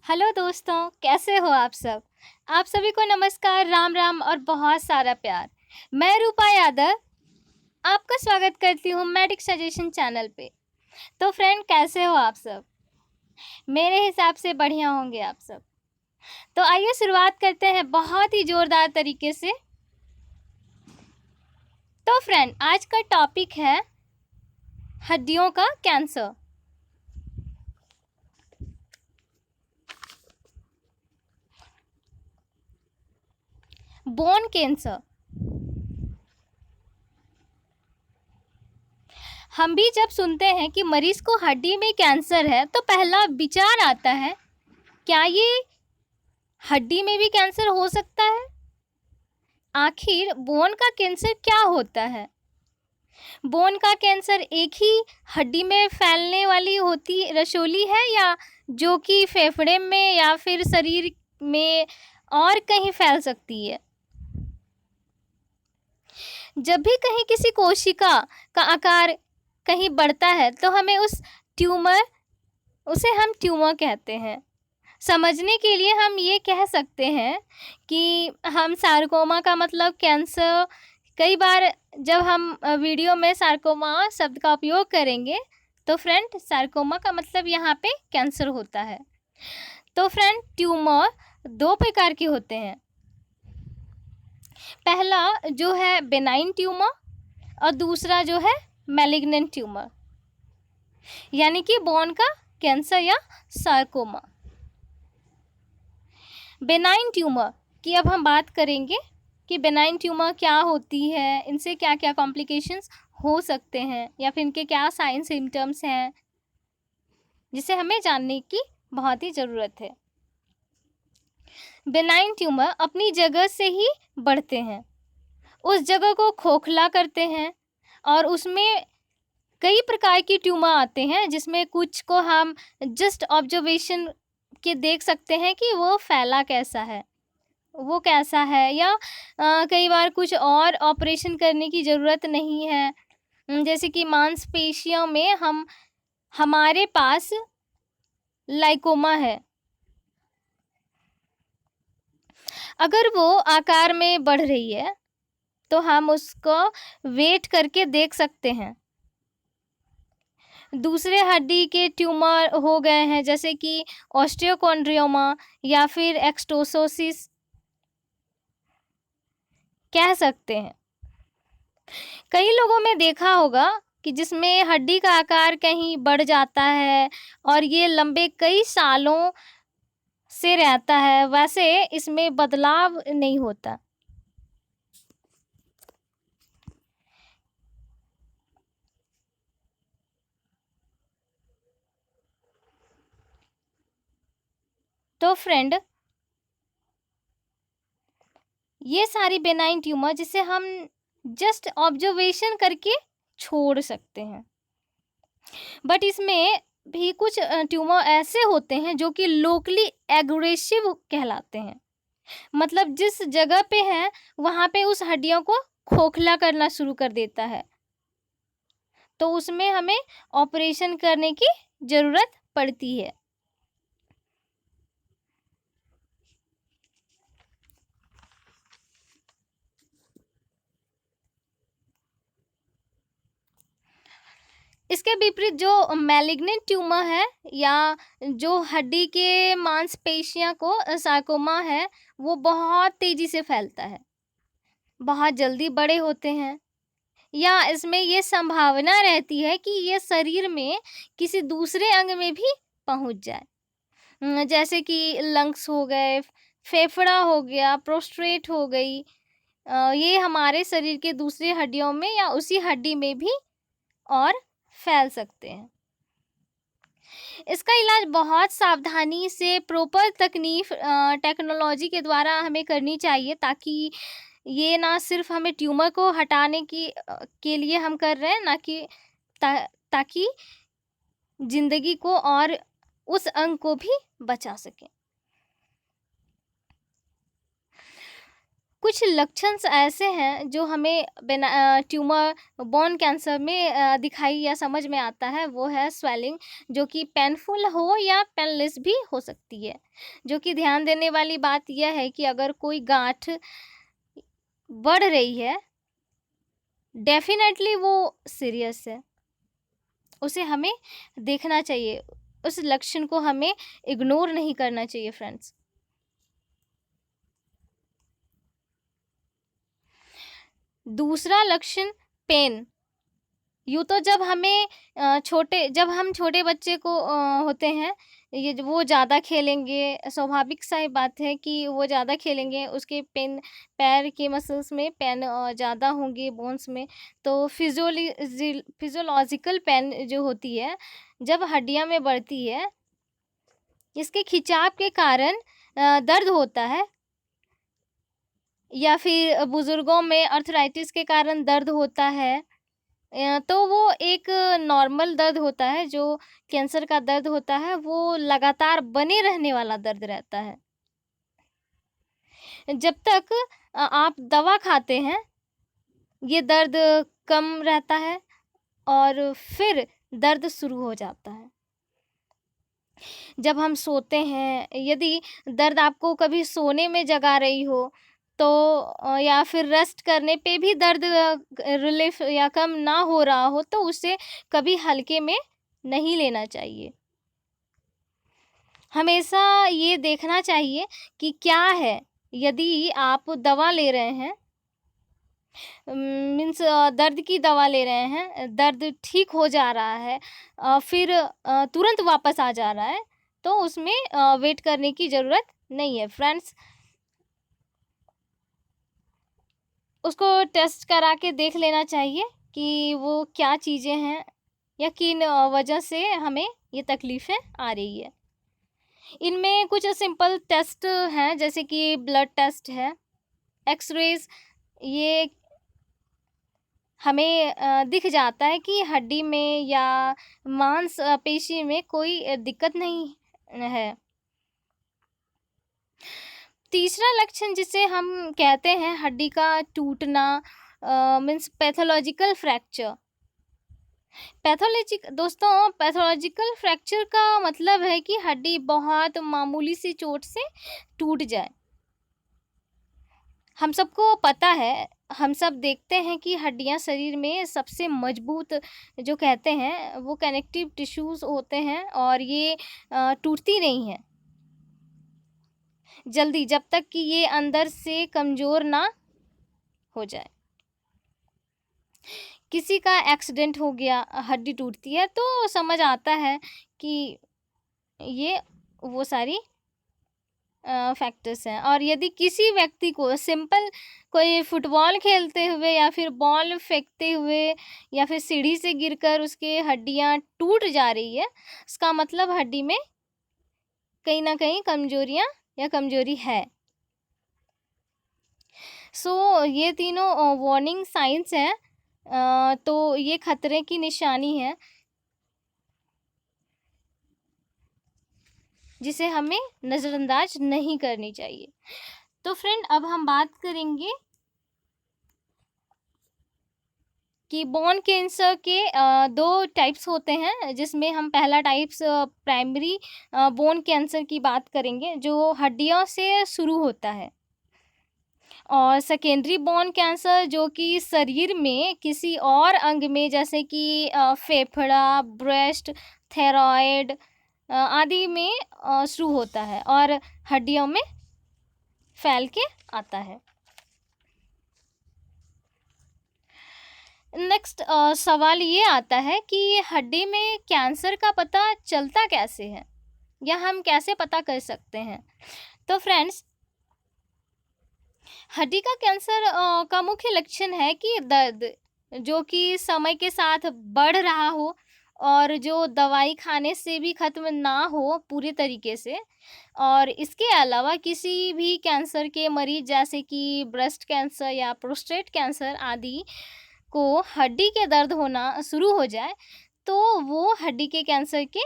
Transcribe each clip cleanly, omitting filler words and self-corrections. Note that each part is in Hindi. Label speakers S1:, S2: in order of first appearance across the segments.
S1: हेलो दोस्तों, कैसे हो आप सब। आप सभी को नमस्कार, राम राम और बहुत सारा प्यार। मैं रूपा यादव आपका स्वागत करती हूँ मेडिक सजेशन चैनल पे। तो फ्रेंड, कैसे हो आप सब। मेरे हिसाब से बढ़िया होंगे आप सब। तो आइए शुरुआत करते हैं बहुत ही जोरदार तरीके से। तो फ्रेंड, आज का टॉपिक है हड्डियों का कैंसर। Bone cancer. हम भी जब सुनते हैं कि मरीज को हड्डी में कैंसर है तो पहला विचार आता है, क्या ये हड्डी में भी कैंसर हो सकता है। आखिर बोन का कैंसर क्या होता है। बोन का कैंसर एक ही हड्डी में फैलने वाली होती रसौली है, या जो कि फेफड़े में या फिर शरीर में और कहीं फैल सकती है। जब भी कहीं किसी कोशिका का आकार कहीं बढ़ता है तो हमें उसे हम ट्यूमर कहते हैं। समझने के लिए हम ये कह सकते हैं कि हम सार्कोमा का मतलब कैंसर, कई बार जब हम वीडियो में सार्कोमा शब्द का उपयोग करेंगे तो फ्रेंड, सार्कोमा का मतलब यहाँ पे कैंसर होता है। तो फ्रेंड, ट्यूमर दो प्रकार के होते हैं। पहला जो है बेनाइन ट्यूमर और दूसरा जो है मैलिग्नेंट ट्यूमर, यानी कि बोन का कैंसर या सार्कोमा। बेनाइन ट्यूमर की अब हम बात करेंगे कि बेनाइन ट्यूमर क्या होती है, इनसे क्या क्या कॉम्प्लिकेशंस हो सकते हैं या फिर इनके क्या साइन सिम्टम्स हैं, जिसे हमें जानने की बहुत ही ज़रूरत है। बेनाइन ट्यूमर अपनी जगह से ही बढ़ते हैं, उस जगह को खोखला करते हैं और उसमें कई प्रकार की ट्यूमर आते हैं, जिसमें कुछ को हम जस्ट ऑब्जर्वेशन के देख सकते हैं कि वो फैला कैसा है, वो कैसा है, या कई बार कुछ और ऑपरेशन करने की ज़रूरत नहीं है। जैसे कि मांसपेशियों में हमारे पास लाइकोमा है, अगर वो आकार में बढ़ रही है तो हम उसको वेट करके देख सकते हैं। दूसरे हड्डी के ट्यूमर हो गए हैं, जैसे कि ऑस्टियोकॉन्ड्रियोमा या फिर एक्सटोसोसिस कह सकते हैं। कई लोगों में देखा होगा कि जिसमें हड्डी का आकार कहीं बढ़ जाता है और ये लंबे कई सालों से रहता है, वैसे इसमें बदलाव नहीं होता। तो फ्रेंड, ये सारी बेनाइन ट्यूमर जिसे हम जस्ट ऑब्जर्वेशन करके छोड़ सकते हैं, बट इसमें भी कुछ ट्यूमर ऐसे होते हैं जो कि लोकली एग्रेसिव कहलाते हैं। मतलब जिस जगह पे है वहाँ पे उस हड्डियों को खोखला करना शुरू कर देता है, तो उसमें हमें ऑपरेशन करने की ज़रूरत पड़ती है। इसके विपरीत जो मैलिग्नेंट ट्यूमर है या जो हड्डी के मांसपेशियां को सार्कोमा है, वो बहुत तेजी से फैलता है, बहुत जल्दी बड़े होते हैं, या इसमें ये संभावना रहती है कि ये शरीर में किसी दूसरे अंग में भी पहुंच जाए। जैसे कि लंग्स हो गए, फेफड़ा हो गया, प्रोस्टेट हो गई। ये हमारे शरीर के दूसरे हड्डियों में या उसी हड्डी में भी और फैल सकते हैं। इसका इलाज बहुत सावधानी से प्रॉपर टेक्नोलॉजी के द्वारा हमें करनी चाहिए, ताकि ये ना सिर्फ हमें ट्यूमर को हटाने के लिए हम कर रहे हैं, ना कि ताकि जिंदगी को और उस अंग को भी बचा सकें। कुछ लक्षण ऐसे हैं जो हमें ट्यूमर बोन कैंसर में दिखाई या समझ में आता है, वो है स्वेलिंग, जो कि पेनफुल हो या पेनलेस भी हो सकती है। जो कि ध्यान देने वाली बात यह है कि अगर कोई गांठ बढ़ रही है, डेफिनेटली वो सीरियस है, उसे हमें देखना चाहिए, उस लक्षण को हमें इग्नोर नहीं करना चाहिए फ्रेंड्स। दूसरा लक्षण पेन। यूँ तो जब हम छोटे बच्चे को होते हैं, वो ज़्यादा खेलेंगे, स्वाभाविक सा ही बात है कि वो ज़्यादा खेलेंगे, उसके पैर के मसल्स में पेन ज़्यादा होंगे, बोन्स में। तो फिजियोलॉजिकल पेन जो होती है, जब हड्डियाँ में बढ़ती है, इसके खिंचाव के कारण दर्द होता है, या फिर बुजुर्गों में अर्थराइटिस के कारण दर्द होता है। तो वो एक नॉर्मल दर्द होता है, जो कैंसर का दर्द होता है, वो लगातार बने रहने वाला दर्द रहता है। जब तक आप दवा खाते हैं, ये दर्द कम रहता है और फिर दर्द शुरू हो जाता है। जब हम सोते हैं, यदि दर्द आपको कभी सोने में जगा रही हो, तो या फिर रेस्ट करने पे भी दर्द रिलीफ या कम ना हो रहा हो, तो उसे कभी हल्के में नहीं लेना चाहिए। हमेशा ये देखना चाहिए कि क्या है। यदि आप दवा ले रहे हैं, मीन्स दर्द की दवा ले रहे हैं, दर्द ठीक हो जा रहा है, फिर तुरंत वापस आ जा रहा है, तो उसमें वेट करने की ज़रूरत नहीं है फ्रेंड्स। उसको टेस्ट करा के देख लेना चाहिए कि वो क्या चीज़ें हैं या किन वजह से हमें ये तकलीफ़ें आ रही है। इनमें कुछ सिंपल टेस्ट हैं, जैसे कि ब्लड टेस्ट है, एक्स-रेज़। ये हमें दिख जाता है कि हड्डी में या पेशी में कोई दिक्कत नहीं है। तीसरा लक्षण जिसे हम कहते हैं हड्डी का टूटना, मीन्स पैथोलॉजिकल फ्रैक्चर। दोस्तों, पैथोलॉजिकल फ्रैक्चर का मतलब है कि हड्डी बहुत मामूली सी चोट से टूट जाए। हम सबको पता है, हम सब देखते हैं कि हड्डियां शरीर में सबसे मजबूत जो कहते हैं वो कनेक्टिव टिश्यूज होते हैं, और ये टूटती नहीं है जल्दी, जब तक कि ये अंदर से कमज़ोर ना हो जाए। किसी का एक्सीडेंट हो गया, हड्डी टूटती है, तो समझ आता है कि ये वो सारी फैक्टर्स हैं। और यदि किसी व्यक्ति को सिंपल कोई फुटबॉल खेलते हुए या फिर बॉल फेंकते हुए या फिर सीढ़ी से गिरकर उसके हड्डियां टूट जा रही है, इसका मतलब हड्डी में कहीं ना कहीं कमजोरी है। सो ये तीनों वार्निंग साइंस हैं, तो ये खतरे की निशानी है जिसे हमें नज़रअंदाज नहीं करनी चाहिए। तो फ्रेंड, अब हम बात करेंगे कि बोन कैंसर के 2 टाइप्स होते हैं, जिसमें हम पहला टाइप्स प्राइमरी बोन कैंसर की बात करेंगे, जो हड्डियों से शुरू होता है, और सेकेंडरी बोन कैंसर जो कि शरीर में किसी और अंग में, जैसे कि फेफड़ा, ब्रेस्ट, थायराइड आदि में शुरू होता है और हड्डियों में फैल के आता है। नेक्स्ट सवाल ये आता है कि हड्डी में कैंसर का पता चलता कैसे है, या हम कैसे पता कर सकते हैं। तो फ्रेंड्स, हड्डी का कैंसर का मुख्य लक्षण है कि दर्द जो कि समय के साथ बढ़ रहा हो, और जो दवाई खाने से भी ख़त्म ना हो पूरे तरीके से। और इसके अलावा किसी भी कैंसर के मरीज़, जैसे कि ब्रेस्ट कैंसर या प्रोस्टेट कैंसर आदि को हड्डी के दर्द होना शुरू हो जाए, तो वो हड्डी के कैंसर के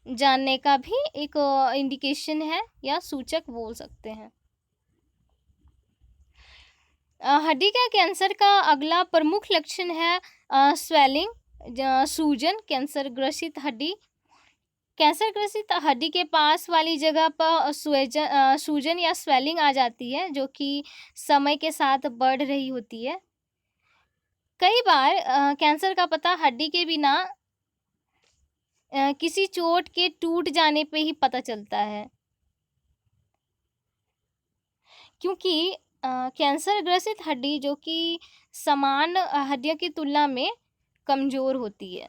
S1: जानने का भी एक इंडिकेशन है या सूचक बोल सकते हैं। हड्डी का कैंसर का अगला प्रमुख लक्षण है स्वेलिंग, सूजन। कैंसर ग्रसित हड्डी के पास वाली जगह पर सूजन या स्वेलिंग आ जाती है, जो कि समय के साथ बढ़ रही होती है। कई बार कैंसर का पता हड्डी के बिना किसी चोट के टूट जाने पे ही पता चलता है, क्योंकि कैंसर ग्रसित हड्डी जो कि समान हड्डियों की तुलना में कमजोर होती है,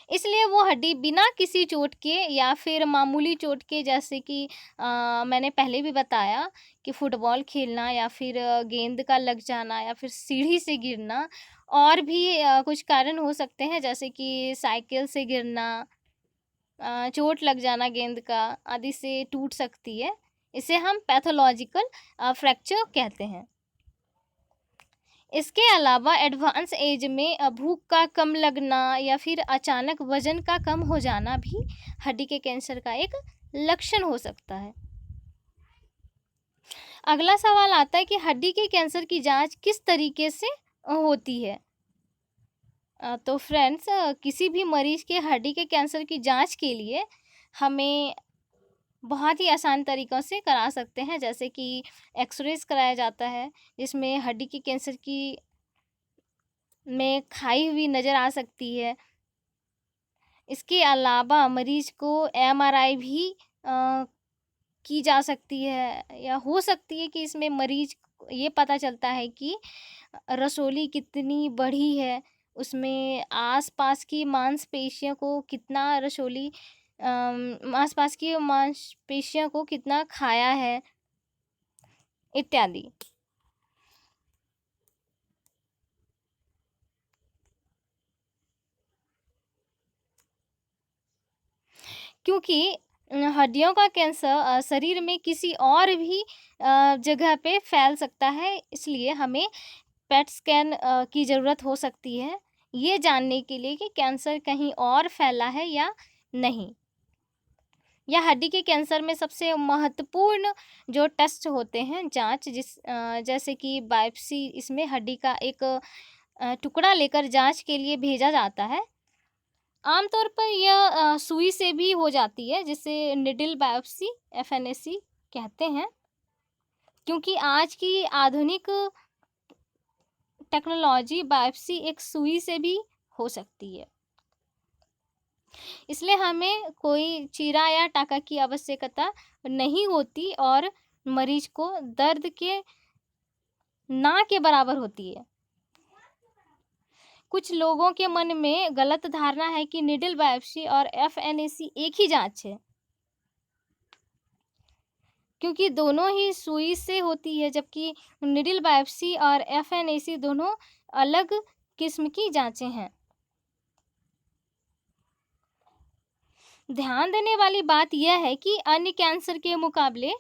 S1: इसलिए वो हड्डी बिना किसी चोट के या फिर मामूली चोट के, जैसे कि मैंने पहले भी बताया कि फुटबॉल खेलना या फिर गेंद का लग जाना या फिर सीढ़ी से गिरना, और भी कुछ कारण हो सकते हैं, जैसे कि साइकिल से गिरना, चोट लग जाना गेंद का आदि से टूट सकती है। इसे हम पैथोलॉजिकल फ्रैक्चर कहते हैं। इसके अलावा एडवांस एज में भूख का कम लगना या फिर अचानक वजन का कम हो जाना भी हड्डी के कैंसर का एक लक्षण हो सकता है। अगला सवाल आता है कि हड्डी के कैंसर की जांच किस तरीके से होती है। तो फ्रेंड्स, किसी भी मरीज के हड्डी के कैंसर की जांच के लिए हमें बहुत ही आसान तरीक़ों से करा सकते हैं, जैसे कि एक्सरेज कराया जाता है, जिसमें हड्डी के कैंसर की में खाई हुई नज़र आ सकती है। इसके अलावा मरीज को एमआरआई भी की जा सकती है, या हो सकती है कि इसमें मरीज ये पता चलता है कि रसोली कितनी बढ़ी है, उसमें आसपास की मांसपेशियों को कितना आसपास की मांसपेशियों को कितना खाया है, इत्यादि। क्योंकि हड्डियों का कैंसर शरीर में किसी और भी जगह पे फैल सकता है, इसलिए हमें पेट स्कैन की ज़रूरत हो सकती है, ये जानने के लिए कि कैंसर कहीं और फैला है या नहीं। या हड्डी के कैंसर में सबसे महत्वपूर्ण जो टेस्ट होते हैं, जांच, जैसे कि बायोप्सी, इसमें हड्डी का एक टुकड़ा लेकर जांच के लिए भेजा जाता है। आमतौर पर यह सुई से भी हो जाती है, जिसे निडल बायोप्सी एफएनएसी कहते हैं, क्योंकि आज की आधुनिक टेक्नोलॉजी बायोप्सी एक सुई से भी हो सकती है, इसलिए हमें कोई चीरा या टाँका की आवश्यकता नहीं होती और मरीज को दर्द के ना के बराबर होती है। कुछ लोगों के मन में गलत धारणा है कि निडल बायोप्सी और एफएनएसी एक ही जांच है, क्योंकि दोनों ही सुई से होती है, जबकि निडल बायोप्सी और एफएनएसी दोनों अलग किस्म की जांचें हैं। ध्यान देने वाली बात यह है कि अन्य कैंसर के मुकाबले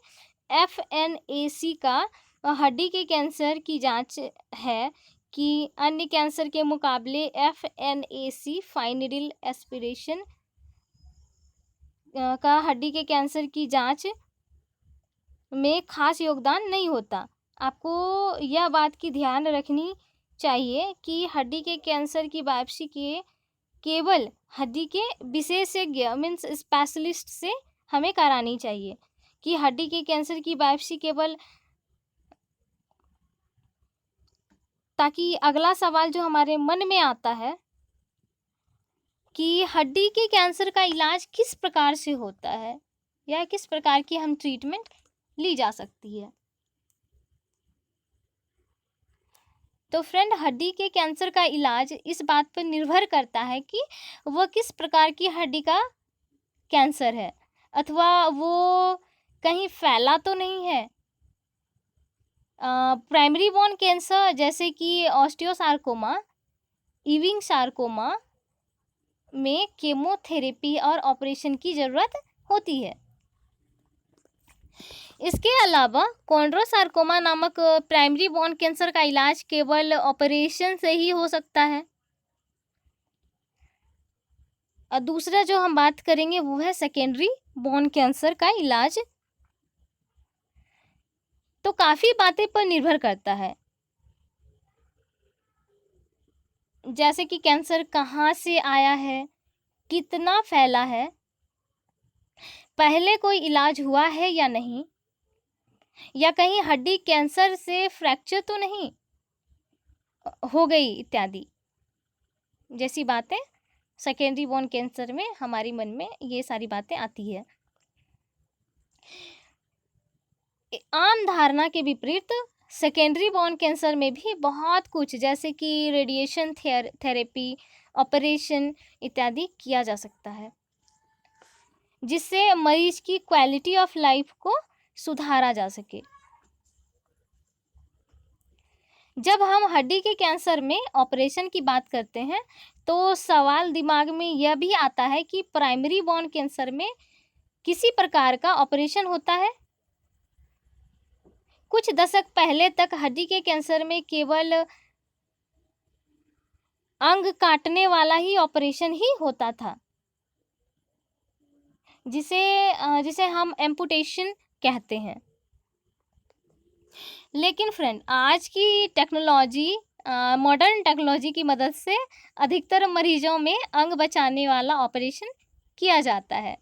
S1: एफएनएसी का हड्डी के कैंसर की जांच है कि अन्य कैंसर के मुकाबले एफएनएसी फाइन नीडल एस्पिरेशन का हड्डी के कैंसर की जांच में खास योगदान नहीं होता। आपको यह बात की ध्यान रखनी चाहिए कि हड्डी के कैंसर की बायोप्सी के केवल हड्डी के विशेषज्ञ मीन्स स्पेशलिस्ट से हमें करानी चाहिए, कि हड्डी के कैंसर की बायोप्सी केवल, ताकि अगला सवाल जो हमारे मन में आता है कि हड्डी के कैंसर का इलाज किस प्रकार से होता है या किस प्रकार की हम ट्रीटमेंट ली जा सकती है। तो फ्रेंड, हड्डी के कैंसर का इलाज इस बात पर निर्भर करता है कि वह किस प्रकार की हड्डी का कैंसर है, अथवा वो कहीं फैला तो नहीं है। प्राइमरी बोन कैंसर जैसे कि ऑस्टियोसार्कोमा, इविंग सार्कोमा में केमोथेरेपी और ऑपरेशन की ज़रूरत होती है। इसके अलावा कॉन्ड्रोसार्कोमा नामक प्राइमरी बोन कैंसर का इलाज केवल ऑपरेशन से ही हो सकता है। और दूसरा जो हम बात करेंगे वो है सेकेंडरी बोन कैंसर का इलाज। तो काफ़ी बातें पर निर्भर करता है, जैसे कि कैंसर कहाँ से आया है, कितना फैला है, पहले कोई इलाज हुआ है या नहीं, या कहीं हड्डी कैंसर से फ्रैक्चर तो नहीं हो गई इत्यादि जैसी बातें सेकेंडरी बोन कैंसर में हमारी मन में ये सारी बातें आती है। आम धारणा के विपरीत सेकेंडरी बोन कैंसर में भी बहुत कुछ, जैसे कि रेडिएशन थेरेपी, ऑपरेशन इत्यादि किया जा सकता है, जिससे मरीज की क्वालिटी ऑफ लाइफ को सुधारा जा सके। जब हम हड्डी के कैंसर में ऑपरेशन की बात करते हैं तो सवाल दिमाग में यह भी आता है कि प्राइमरी बोन कैंसर में किसी प्रकार का ऑपरेशन होता है। कुछ दशक पहले तक हड्डी के कैंसर में केवल अंग काटने वाला ही ऑपरेशन ही होता था, जिसे हम एम्पुटेशन कहते हैं। लेकिन फ्रेंड, आज की टेक्नोलॉजी, मॉडर्न टेक्नोलॉजी की मदद से अधिकतर मरीजों में अंग बचाने वाला ऑपरेशन किया जाता है।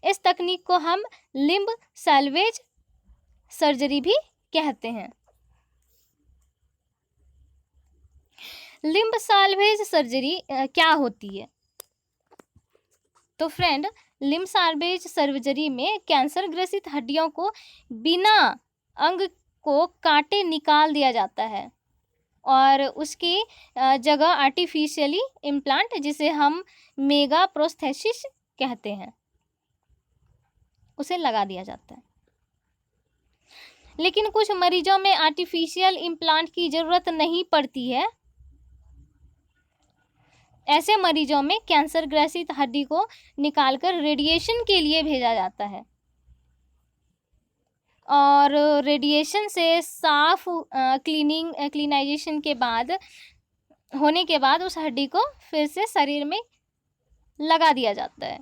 S1: इस तकनीक को हम लिम्ब सैल्वेज सर्जरी भी कहते हैं। लिम्ब सैल्वेज सर्जरी क्या होती है? तो फ्रेंड, लिम्ब सैल्वेज सर्जरी में कैंसर ग्रसित हड्डियों को बिना अंग को काटे निकाल दिया जाता है और उसकी जगह आर्टिफिशियली इम्प्लांट, जिसे हम मेगा प्रोस्थेसिस कहते हैं, उसे लगा दिया जाता है। लेकिन कुछ मरीजों में आर्टिफिशियल इम्प्लांट की ज़रूरत नहीं पड़ती है। ऐसे मरीजों में कैंसर ग्रसित हड्डी को निकालकर रेडिएशन के लिए भेजा जाता है और रेडिएशन से साफ क्लीनाइजेशन के बाद होने के बाद उस हड्डी को फिर से शरीर में लगा दिया जाता है।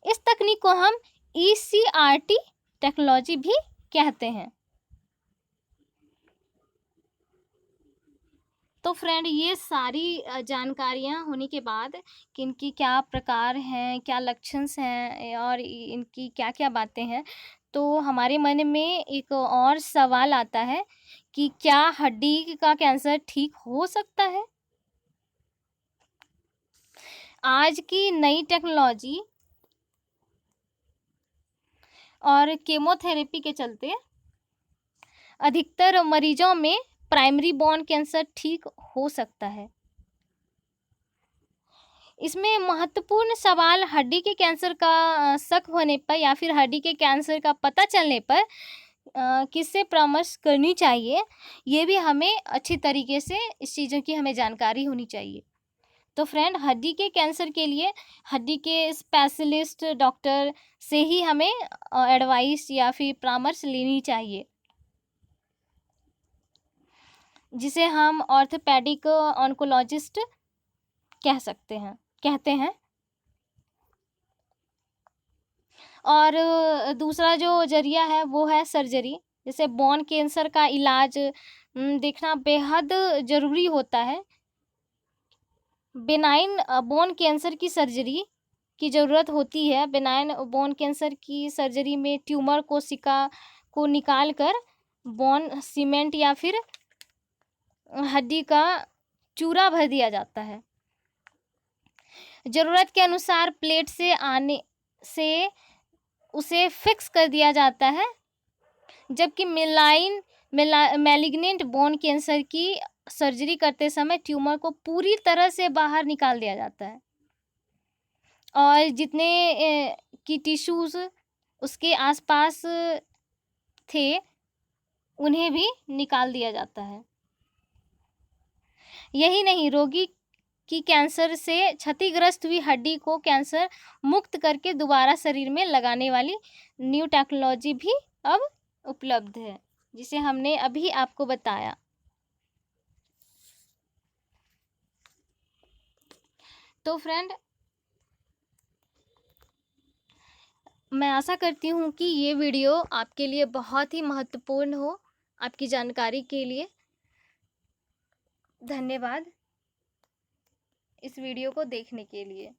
S1: इस तकनीक को हम ECRT टेक्नोलॉजी भी कहते हैं। तो फ्रेंड, ये सारी जानकारियाँ होने के बाद कि इनकी क्या प्रकार हैं, क्या लक्षण हैं और इनकी क्या क्या बातें हैं, तो हमारे मन में एक और सवाल आता है कि क्या हड्डी का कैंसर ठीक हो सकता है? आज की नई टेक्नोलॉजी और केमोथेरेपी के चलते अधिकतर मरीजों में प्राइमरी बोन कैंसर ठीक हो सकता है। इसमें महत्वपूर्ण सवाल हड्डी के कैंसर का शक होने पर या फिर हड्डी के कैंसर का पता चलने पर किससे परामर्श करनी चाहिए, ये भी हमें अच्छी तरीके से इस चीज़ों की हमें जानकारी होनी चाहिए। तो फ्रेंड, हड्डी के कैंसर के लिए हड्डी के स्पेशलिस्ट डॉक्टर से ही हमें एडवाइस या फिर परामर्श लेनी चाहिए, जिसे हम ऑर्थोपेडिक ऑन्कोलॉजिस्ट कहते हैं। और दूसरा जो जरिया है वो है सर्जरी। जैसे बोन कैंसर का इलाज देखना बेहद ज़रूरी होता है। बेनाइन बोन कैंसर की सर्जरी की ज़रूरत होती है। बेनाइन बोन कैंसर की सर्जरी में ट्यूमर कोशिका को निकाल कर बोन सीमेंट या फिर हड्डी का चूरा भर दिया जाता है। ज़रूरत के अनुसार प्लेट से आने से उसे फिक्स कर दिया जाता है, जबकि मैलिग्नेंट बोन कैंसर की सर्जरी करते समय ट्यूमर को पूरी तरह से बाहर निकाल दिया जाता है और जितने की टिश्यूज़ उसके आसपास थे उन्हें भी निकाल दिया जाता है। यही नहीं, रोगी की कैंसर से क्षतिग्रस्त हुई हड्डी को कैंसर मुक्त करके दोबारा शरीर में लगाने वाली न्यू टेक्नोलॉजी भी अब उपलब्ध है, जिसे हमने अभी आपको बताया। तो फ्रेंड, मैं आशा करती हूँ कि ये वीडियो आपके लिए बहुत ही महत्वपूर्ण हो, आपकी जानकारी के लिए। धन्यवाद इस वीडियो को देखने के लिए।